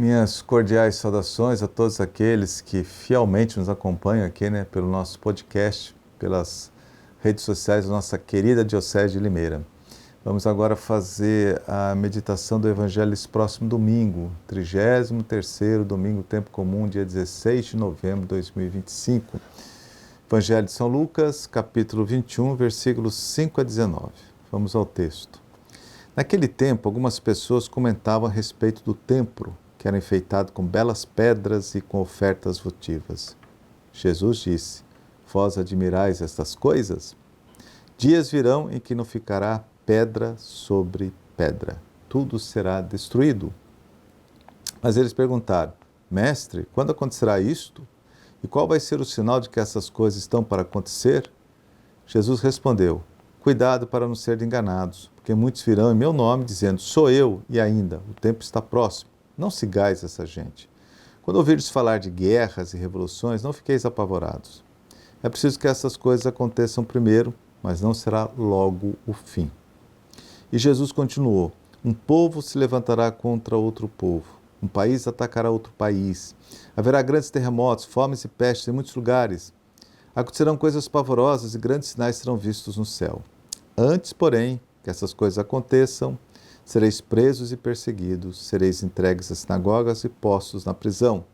Minhas cordiais saudações a todos aqueles que fielmente nos acompanham aqui, pelo nosso podcast, pelas redes sociais da nossa querida Diocese de Limeira. Vamos agora fazer a meditação do Evangelho desse próximo domingo, 33º domingo, tempo comum, dia 16 de novembro de 2025. Evangelho de São Lucas, capítulo 21, versículos 5 a 19. Vamos ao texto. Naquele tempo, algumas pessoas comentavam a respeito do templo, que era enfeitado com belas pedras e com ofertas votivas. Jesus disse: Vós admirais estas coisas? Dias virão em que não ficará pedra sobre pedra. Tudo será destruído. Mas eles perguntaram: Mestre, quando acontecerá isto? E qual vai ser o sinal de que essas coisas estão para acontecer? Jesus respondeu: Cuidado para não serem enganados, porque muitos virão em meu nome dizendo: Sou eu, e ainda, o tempo está próximo. Não sigais essa gente. Quando ouvirdes falar de guerras e revoluções, não fiqueis apavorados. É preciso que essas coisas aconteçam primeiro, mas não será logo o fim. E Jesus continuou: Um povo se levantará contra outro povo. Um país atacará outro país. Haverá grandes terremotos, fomes e pestes em muitos lugares. Acontecerão coisas pavorosas e grandes sinais serão vistos no céu. Antes, porém, que essas coisas aconteçam, sereis presos e perseguidos, sereis entregues às sinagogas e postos na prisão.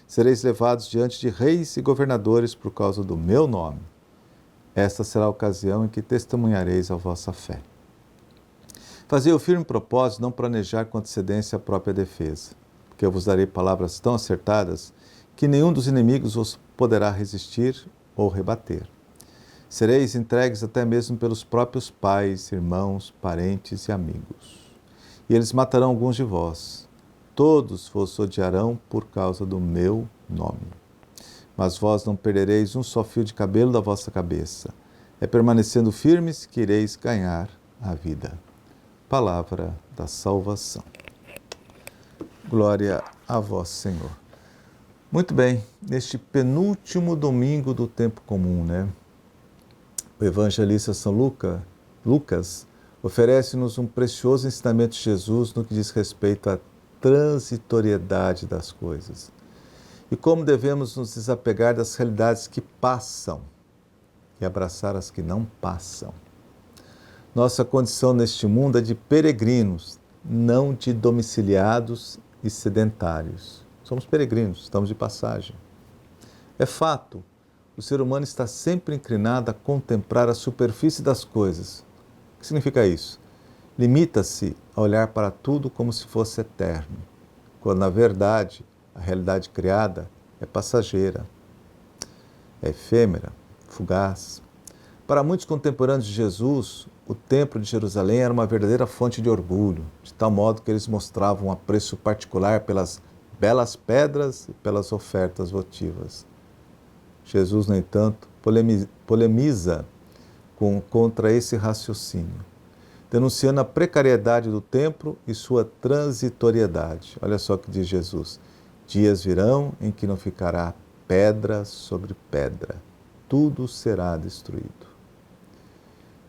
Sereis levados diante de reis e governadores por causa do meu nome. Esta será a ocasião em que testemunhareis a vossa fé. Fazei o firme propósito de não planejar com antecedência a própria defesa, porque eu vos darei palavras tão acertadas que nenhum dos inimigos vos poderá resistir ou rebater. Sereis entregues até mesmo pelos próprios pais, irmãos, parentes e amigos. E eles matarão alguns de vós. Todos vos odiarão por causa do meu nome. Mas vós não perdereis um só fio de cabelo da vossa cabeça. É permanecendo firmes que ireis ganhar a vida. Palavra da salvação. Glória a vós, Senhor. Muito bem, neste penúltimo domingo do tempo comum, O evangelista São Lucas oferece-nos um precioso ensinamento de Jesus no que diz respeito à transitoriedade das coisas e como devemos nos desapegar das realidades que passam e abraçar as que não passam. Nossa condição neste mundo é de peregrinos, não de domiciliados e sedentários. Somos peregrinos, estamos de passagem. É fato, o ser humano está sempre inclinado a contemplar a superfície das coisas. O que significa isso? Limita-se a olhar para tudo como se fosse eterno, quando na verdade a realidade criada é passageira, é efêmera, fugaz. Para muitos contemporâneos de Jesus, o Templo de Jerusalém era uma verdadeira fonte de orgulho, de tal modo que eles mostravam um apreço particular pelas belas pedras e pelas ofertas votivas. Jesus, no entanto, polemiza contra esse raciocínio, denunciando a precariedade do templo e sua transitoriedade. Olha só o que diz Jesus: Dias virão em que não ficará pedra sobre pedra, tudo será destruído.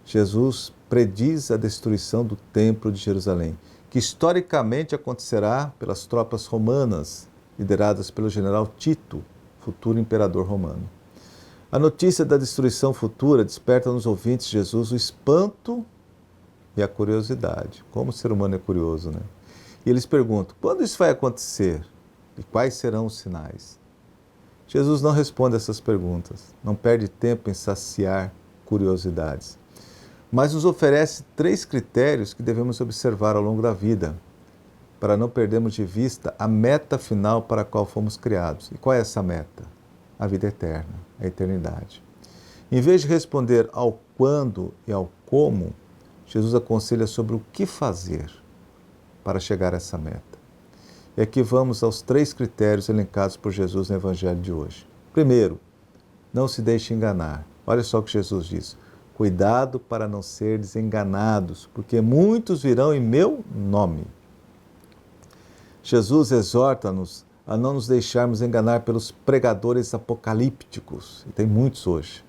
Jesus prediz a destruição do templo de Jerusalém, que historicamente acontecerá pelas tropas romanas, lideradas pelo general Tito, futuro imperador romano. A notícia da destruição futura desperta nos ouvintes de Jesus o espanto e a curiosidade. Como o ser humano é curioso, E eles perguntam: quando isso vai acontecer? E quais serão os sinais? Jesus não responde essas perguntas, não perde tempo em saciar curiosidades, mas nos oferece 3 critérios que devemos observar ao longo da vida, para não perdermos de vista a meta final para a qual fomos criados. E qual é essa meta? A vida eterna, a eternidade. Em vez de responder ao quando e ao como, Jesus aconselha sobre o que fazer para chegar a essa meta. E aqui vamos aos 3 critérios elencados por Jesus no Evangelho de hoje. Primeiro, não se deixe enganar. Olha só o que Jesus diz: Cuidado para não seres enganados, porque muitos virão em meu nome. Jesus exorta-nos a não nos deixarmos enganar pelos pregadores apocalípticos, e tem muitos hoje,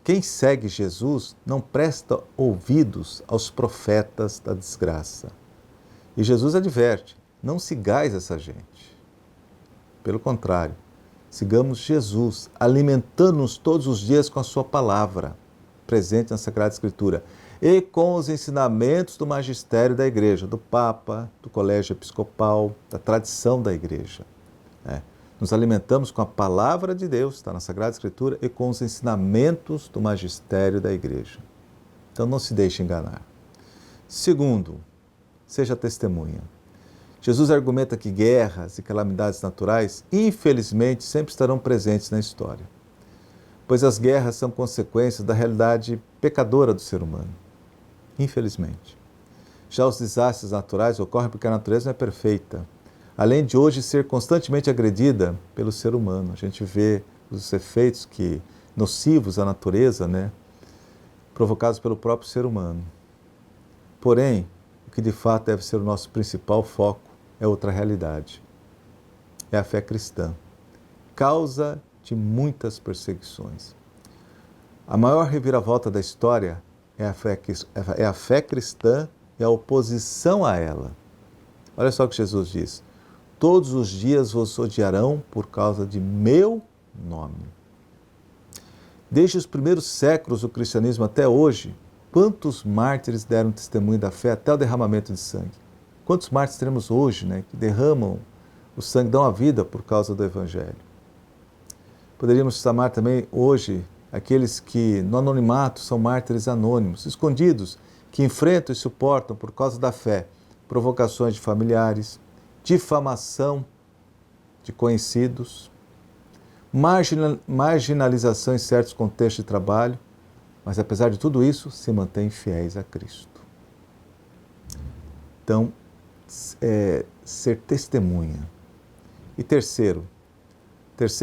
quem segue Jesus não presta ouvidos aos profetas da desgraça. E Jesus adverte: não sigais essa gente. Pelo contrário, sigamos Jesus, alimentando-nos todos os dias com a sua palavra, presente na Sagrada Escritura, e com os ensinamentos do magistério da Igreja, do Papa, do Colégio Episcopal, da tradição da Igreja. Nos alimentamos com a palavra de Deus, está na Sagrada Escritura, e com os ensinamentos do magistério da Igreja. Então não se deixe enganar. Segundo, seja testemunha. Jesus argumenta que guerras e calamidades naturais, infelizmente, sempre estarão presentes na história, pois as guerras são consequências da realidade pecadora do ser humano, infelizmente. Já os desastres naturais ocorrem porque a natureza não é perfeita, além de hoje ser constantemente agredida pelo ser humano. A gente vê os efeitos nocivos à natureza, provocados pelo próprio ser humano. Porém, o que de fato deve ser o nosso principal foco é outra realidade. É a fé cristã, causa de muitas perseguições. A maior reviravolta da história é a fé cristã e a oposição a ela. Olha só o que Jesus diz: todos os dias vos odiarão por causa de meu nome. Desde os primeiros séculos do cristianismo até hoje, quantos mártires deram testemunho da fé até o derramamento de sangue? Quantos mártires teremos hoje, que derramam o sangue, dão a vida por causa do Evangelho? Poderíamos chamar também hoje aqueles que no anonimato são mártires anônimos, escondidos, que enfrentam e suportam por causa da fé provocações de familiares, difamação de conhecidos, marginalização em certos contextos de trabalho, mas apesar de tudo isso, se mantêm fiéis a Cristo. Então, ser testemunha. E terceira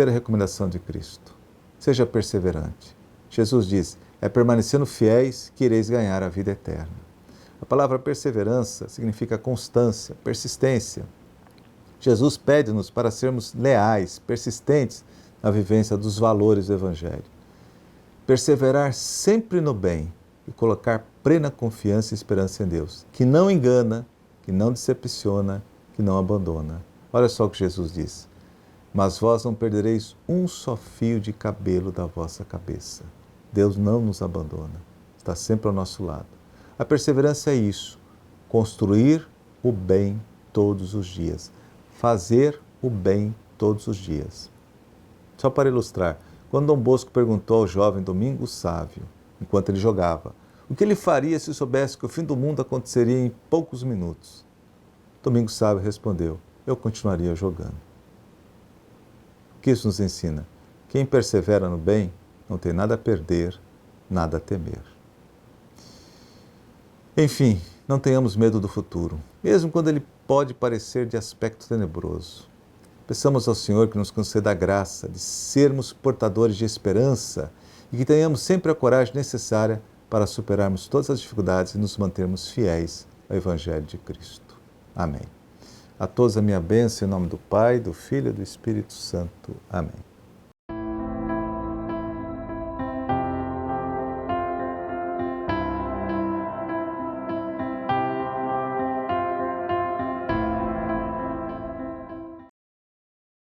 recomendação de Cristo: seja perseverante. Jesus diz: é permanecendo fiéis que ireis ganhar a vida eterna. A palavra perseverança significa constância, persistência. Jesus pede-nos para sermos leais, persistentes na vivência dos valores do Evangelho. Perseverar sempre no bem e colocar plena confiança e esperança em Deus, que não engana, que não decepciona, que não abandona. Olha só o que Jesus diz: mas vós não perdereis um só fio de cabelo da vossa cabeça. Deus não nos abandona, está sempre ao nosso lado. A perseverança é isso: construir o bem todos os dias, fazer o bem todos os dias. Só para ilustrar, quando Dom Bosco perguntou ao jovem Domingos Sávio, enquanto ele jogava, o que ele faria se soubesse que o fim do mundo aconteceria em poucos minutos? Domingos Sávio respondeu: eu continuaria jogando. O que isso nos ensina? Quem persevera no bem não tem nada a perder, nada a temer. Enfim, não tenhamos medo do futuro, mesmo quando ele pode parecer de aspecto tenebroso. Peçamos ao Senhor que nos conceda a graça de sermos portadores de esperança e que tenhamos sempre a coragem necessária para superarmos todas as dificuldades e nos mantermos fiéis ao Evangelho de Cristo. Amém. A todos a minha bênção em nome do Pai, do Filho e do Espírito Santo. Amém.